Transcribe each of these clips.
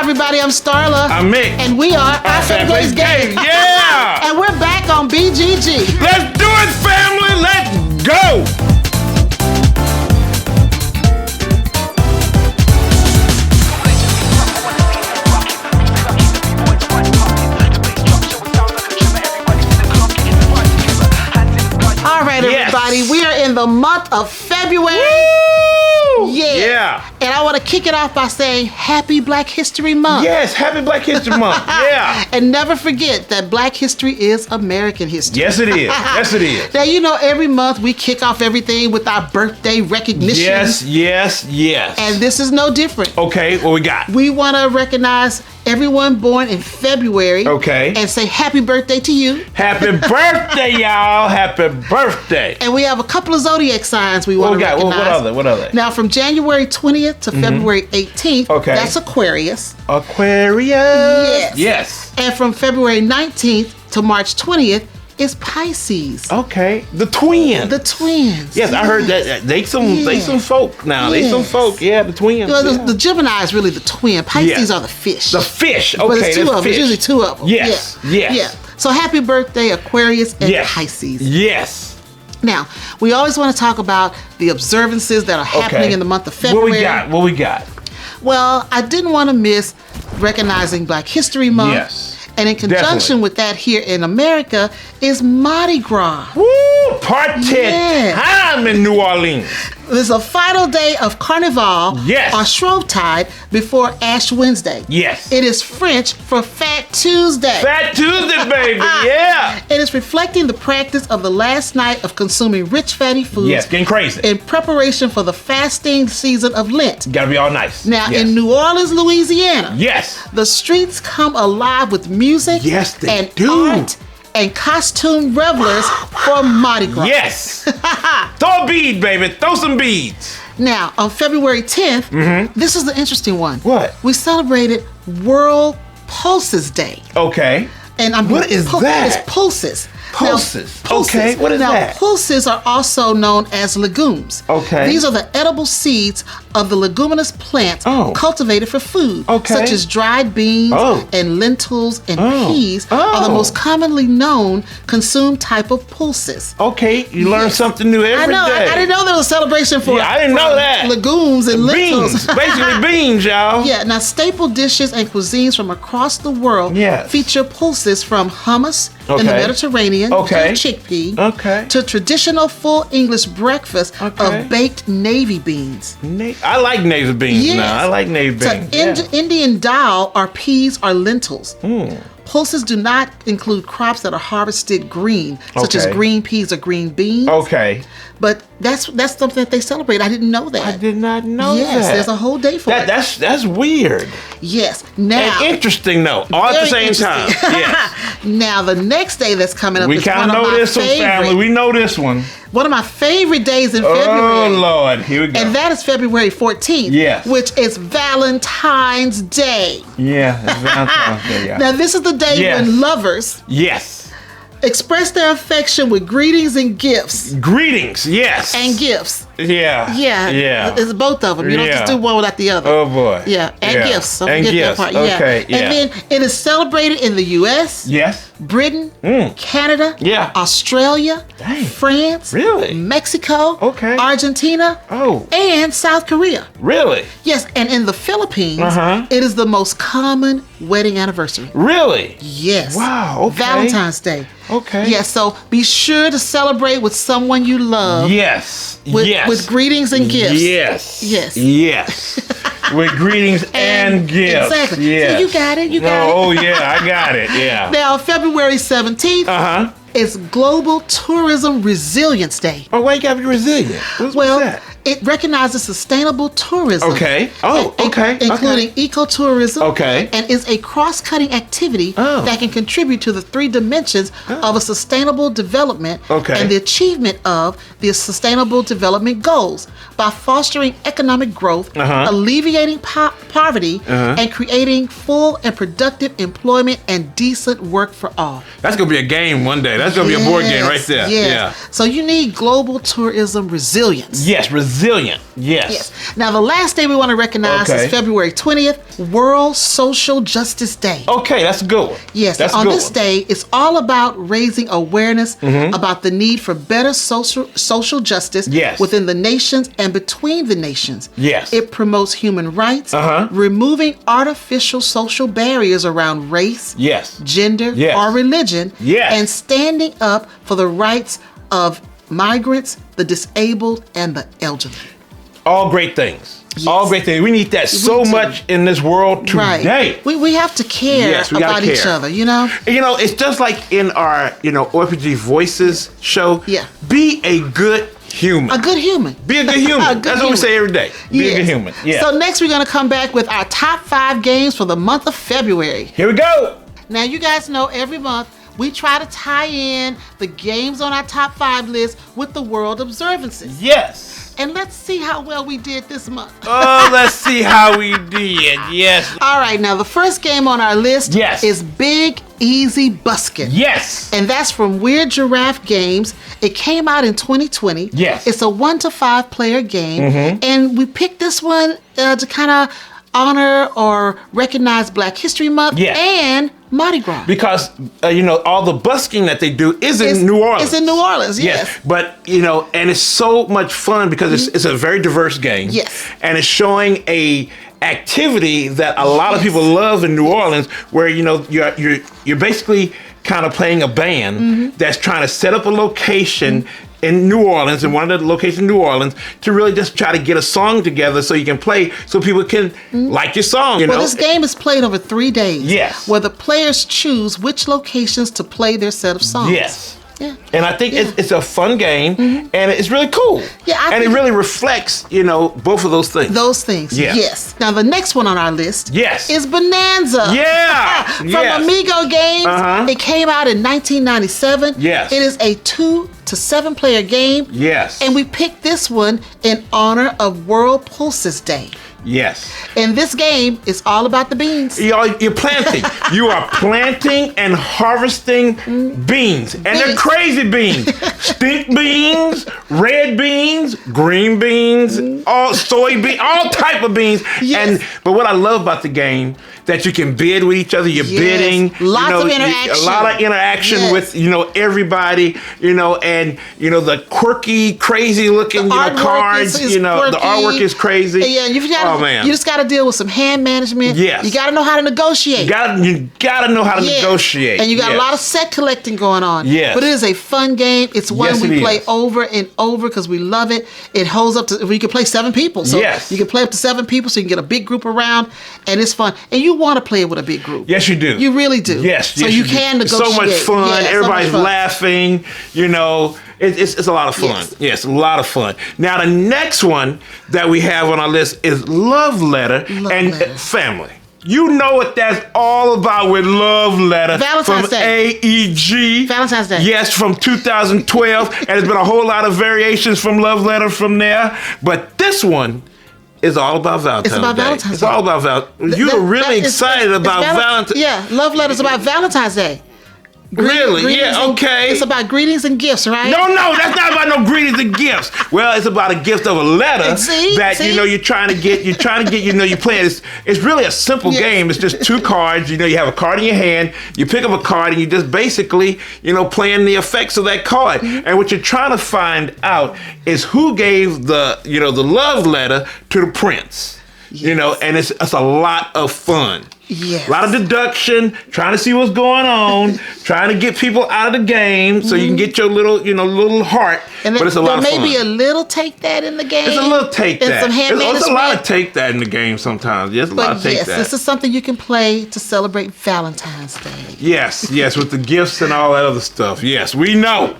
everybody, I'm Starla. I'm Mik. And we are OFPG's Game. Yeah! And we're back on BGG. Let's do it, family! Let's go! All right, everybody, we are in the month of February. Woo! Yeah. And I want to kick it off by saying Happy Black History Month. Yes, Happy Black History Month. Yeah. And never forget that Black history is American history. Yes, it is. Yes, it is. Now, you know, every month we kick off everything with our birthday recognition. Yes. And this is no different. Okay, what we got? We want to recognize everyone born in February. Okay. And say happy birthday to you. Happy birthday, y'all. Happy birthday. And we have a couple of zodiac signs we want to recognize. What other? Now, from January 20th to February 18th, Okay. that's Aquarius. Aquarius. Yes. And from February 19th to March 20th is Pisces. Okay. The twins. The twins. Yes, I heard that. They some folk now. They some Yes. folk. Yeah, the twins. Well, Yeah. the Gemini is really the twin. Pisces Yeah. are the fish. The fish. Okay, But it's two that's of them. fish. It's usually two of them. Yes. Yeah. Yes. Yeah. So happy birthday, Aquarius and Yes. Pisces. Yes. Now, we always want to talk about the observances that are happening in the month of February. What we got? Well, I didn't want to miss recognizing Black History Month. Yes. And in conjunction Definitely. with that here in America is Mardi Gras. Woo! Party Yeah. time in New Orleans. There's a final day of Carnival Yes. or Shrovetide before Ash Wednesday. Yes. It is French for Fat Tuesday. Fat Tuesday, baby. Yeah. It is reflecting the practice of the last night of consuming rich fatty foods Yes, getting crazy. in preparation for the fasting season of Lent. Gotta be all nice. Now, Yes. in New Orleans, Louisiana, Yes. the streets come alive with music Yes, they and do. art and costume revelers for Mardi Gras. Yes. Throw a bead, baby. Throw some beads. Now, on February 10th, this is the interesting one. What? We celebrated World Pulses Day. Okay. And What is that? It's pulses. Pulses. Now, pulses. Okay, what is now, that? Pulses are also known as legumes. Okay. These are the edible seeds of the leguminous plants Oh. cultivated for food, Okay. such as dried beans Oh. and lentils and Oh. peas are the Oh. most commonly known consumed type of pulses. Okay. You learn Yes. something new every day. I didn't know there was a celebration for, Yeah, I didn't know for that. legumes and lentils. Beans. Basically beans, y'all. Yeah, now staple dishes and cuisines from across the world Yes. feature pulses from hummus in the Okay. Mediterranean Okay. to chickpea Okay. to traditional full English breakfast Okay. of baked navy beans. I like navy beans Yes. now. I like navy To beans. Indian dal are peas or lentils. Hmm. Pulses do not include crops that are harvested green, such as Okay. green peas or green beans. Okay. But that's something that they celebrate. I didn't know that. I did not know Yes, that. there's a whole day for it. That's weird. Yes. Now, And interesting though. All at the Very same time. interesting. Yes. Now, the next day that's coming up We is kind one of of know my this one, family. favorite. We know this one. One of my favorite days in Oh February. Lord, here we go. And that is February 14th, Yes. which is Valentine's Day. Yeah, it's Valentine's Day, yeah. Now, this is the day Yes. when lovers Yes. express their affection with greetings and gifts. Greetings. Yes. And gifts. Yeah. Yeah. Yeah. It's both of them. You don't Yeah. just do one without the other. Oh boy. Yeah, and gifts. Don't And forget gifts. that part. Okay. Yeah. And then it is celebrated in the U.S., Yes. Britain, Canada, Yeah. Australia, Dang. France, Really? Mexico, Okay. Argentina, Oh. and South Korea. Really? Yes, and in the Philippines, Uh-huh. it is the most common wedding anniversary. Really? Yes. Wow, okay. Valentine's Day. Okay. Yes, so be sure to celebrate with someone you love. Yes. With, yes. with greetings and gifts. Yes. Yes. Yes. With greetings and gifts. Exactly. Yes. So you got it. You got it. Oh yeah, I got it. Yeah. Now, February 17th Uh huh. is Global Tourism Resilience Day. Oh, why you gotta be resilient? What's Well, that? it recognizes sustainable tourism. Okay. Oh, okay. Including ecotourism. Okay. And is a cross-cutting activity Oh. that can contribute to the three dimensions of a sustainable development Okay. and the achievement of the Sustainable Development Goals by fostering economic growth, alleviating poverty, and creating full and productive employment and decent work for all. That's gonna be a game one day. That's gonna be a board game right there. Yes. Yeah. So you need global tourism resilience. Yes, resilience. Resilient. Yes. Yes. Now, the last day we want to recognize is February 20th, World Social Justice Day. Okay, that's a good one. Yes. That's on this day, it's all about raising awareness about the need for better social justice within the nations and between the nations. Yes. It promotes human rights, removing artificial social barriers around race, gender, or religion, and standing up for the rights of migrants, the disabled, and the elderly. All great things. Yes. All great things. We need that so much in this world today. Right. We have to care about each other, you know? You know, it's just like in our, OFPG Voices show. Yeah. Be a good human. A good human. Be a good human. That's what we say every day. Be a good human. Yeah. So next we're going to come back with our top 5 games for the month of February. Here we go. Now, you guys know every month we try to tie in the games on our top 5 list with the world observances. Yes. And let's see how well we did this month. Oh, let's see how we did. Yes. All right, now the first game on our list is Big Easy Buskin'. Yes. And that's from Weird Giraffe Games. It came out in 2020. Yes. It's a 1 to 5 player game. And we picked this one to kind of honor or recognize Black History Month and Mardi Gras. Because, all the busking that they do is in New Orleans. It's in New Orleans, yes. But, and it's so much fun because it's a very diverse game. Yes. And it's showing a activity that a lot of people love in New Orleans where, you're basically kind of playing a band that's trying to set up a location in New Orleans, in one of the locations in New Orleans, to really just try to get a song together so you can play, so people can like your song. Well, this game is played over 3 days. Yes. Where the players choose which locations to play their set of songs. Yes. Yeah. And I think it's a fun game, and it's really cool. Yeah, and it really reflects, both of those things. Those things, yes. Now, the next one on our list is Bonanza. Yeah. From Amigo Games. It came out in 1997. Yes. It is a 2 to 7 player game. Yes. And we picked this one in honor of World Pulses Day. Yes. And this game is all about the beans. You're planting. You are planting and harvesting beans. And they're crazy beans. Stink beans, red beans, green beans, all soybeans, all type of beans. Yes. But what I love about the game, that you can bid with each other. You're bidding. Lots of interaction. A lot of interaction with, everybody, and, the quirky, crazy looking, cards, the artwork is crazy. Yeah, you just got to deal with some hand management. Yes. You got to know how to negotiate. You got to know how to negotiate. And you got a lot of set collecting going on. Yes. But it is a fun game. It's one we play over and over because we love it. It holds up to, you can play 7 people. So you can play up to 7 people so you can get a big group around, and it's fun. And you want to play it with a big group. Yes, you do. You really do. Yes, so you can negotiate. So much fun. Everybody's laughing. It's a lot of fun. Yes. Yes, a lot of fun. Now, the next one that we have on our list is Love Letter and Family. You know what that's all about with Love Letter. Valentine's Day. AEG. Valentine's Day. Yes, from 2012. And there's been a whole lot of variations from Love Letter from there. But this one is all about Valentine's Day. It's about Valentine's Day. It's all about Valentine's Day. You're really excited about Valentine's. Yeah, Love Letter's about Valentine's Day. Really? Yeah, okay. It's about greetings and gifts, right? No, that's not about no greetings and gifts. Well, it's about a gift of a letter that you're trying to get. You're playing. It's really a simple game. It's just 2 cards. You have a card in your hand. You pick up a card and you just basically playing the effects of that card. And what you're trying to find out is who gave the the love letter to the prince. And it's a lot of fun. Yes. A lot of deduction, trying to see what's going on, trying to get people out of the game so you can get your little heart. And but it's a lot of fun. There may be a little take that in the game. It's a little take that. Some hand management. There's a lot of take that in the game sometimes. Yes, a lot of take that. This is something you can play to celebrate Valentine's Day. Yes, with the gifts and all that other stuff. Yes, we know.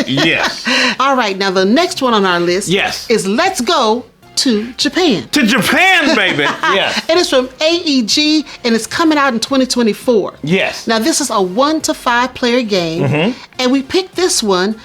Yes. All right, now the next one on our list is Let's Go to Japan. To Japan, baby. Yes. It is from AEG, and it's coming out in 2024. Yes. Now, this is a 1 to 5 player game, and we picked this one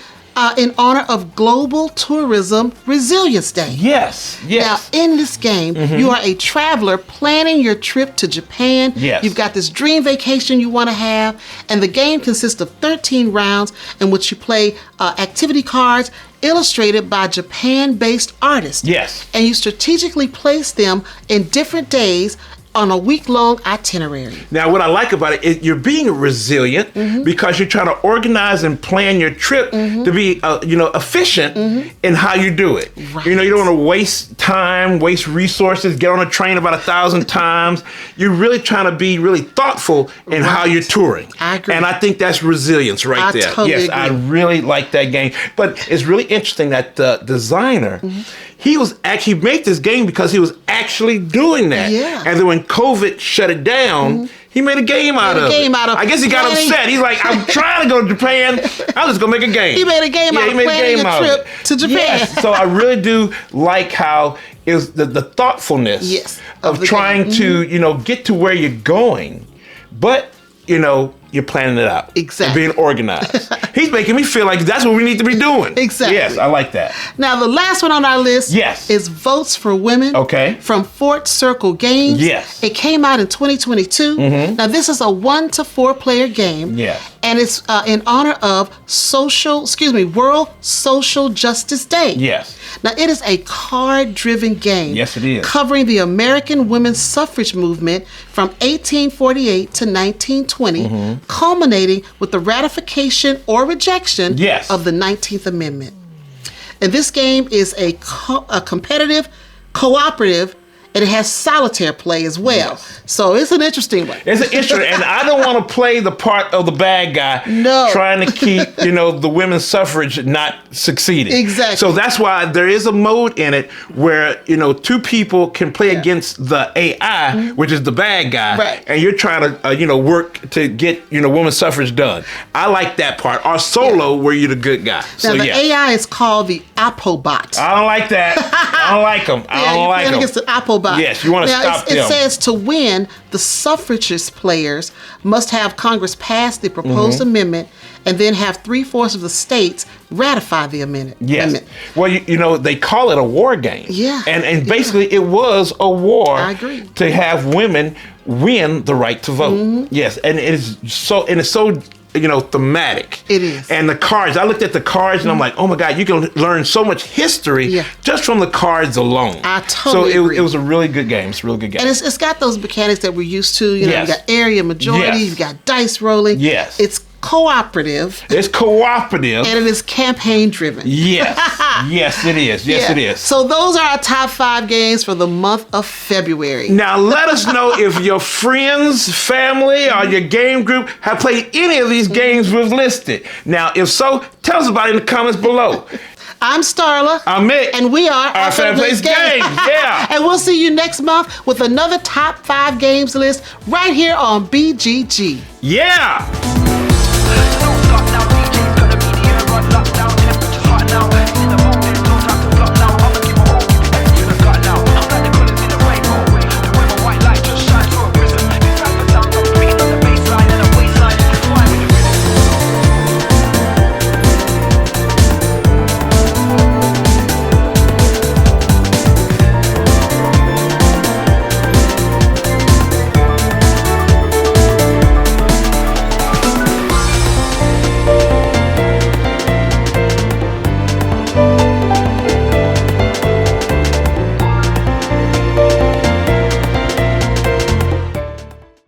in honor of Global Tourism Resilience Day. Yes, yes. Now, in this game, you are a traveler planning your trip to Japan. Yes. You've got this dream vacation you want to have, and the game consists of 13 rounds in which you play activity cards illustrated by Japan-based artists. Yes. And you strategically place them in different days on a week-long itinerary. Now, what I like about it is you're being resilient because you're trying to organize and plan your trip to be, efficient in how you do it. Right. You don't want to waste time, waste resources, get on a train about 1,000 times. You're really trying to be really thoughtful in how you're touring. I agree. And I think that's resilience right there. Totally yes, agree. I really like that game. But it's really interesting that the designer, he made this game because he was actually doing that. Yeah. And then when COVID shut it down, he made a game out of it. I guess he got upset. He's like, I'm trying to go to Japan. I'm just going to make a game. He made a game out of planning a trip to Japan. Yes. So I really do like how is the thoughtfulness of trying to, get to where you're going. But, you're planning it out. Exactly. And being organized. He's making me feel like that's what we need to be doing. Exactly. Yes, I like that. Now, the last one on our list is Votes for Women. Okay. From Fort Circle Games. Yes. It came out in 2022. Now, this is a 1 to 4 player game. Yes. And it's in honor of World Social Justice Day. Yes. Now, it is a card-driven game. Yes, it is. Covering the American women's suffrage movement from 1848 to 1920, culminating with the ratification or rejection of the 19th Amendment. And this game is a competitive, cooperative, and it has solitaire play as well. Yes. So it's an interesting one. It's an interesting, and I don't want to play the part of the bad guy trying to keep, the women's suffrage not succeeding. Exactly. So that's why there is a mode in it where, two people can play against the AI, which is the bad guy, and you're trying to, work to get, women's suffrage done. I like that part. Or solo, where you're the good guy. Now, the AI is called the Appobot. I don't like that. I don't like them. I don't like them. Against the Appobot. Yes, you want to stop them. It says to win, the suffragist players must have Congress pass the proposed amendment and then have 3/4 of the states ratify the amendment. Yes. Well, they call it a war game. Yeah. And basically it was a war I agree. to have women win the right to vote. Yes. And it's so thematic. It is. And the cards, I looked at the cards and I'm like, oh my God, you can learn so much history just from the cards alone. I totally agree. It was a really good game. It's a real good game. And it's got those mechanics that we're used to. You got area majority, you've got dice rolling. Yes. It's cooperative. It's cooperative. And it is campaign driven. Yes. Yes, it is. Yes, it is. So those are our top 5 games for the month of February. Now let us know if your friends, family, or your game group have played any of these games we've listed. Now, if so, tell us about it in the comments below. I'm Starla. I'm Mik. And we are Our Family Plays Games. Yeah. And we'll see you next month with another top 5 games list right here on BGG. Yeah.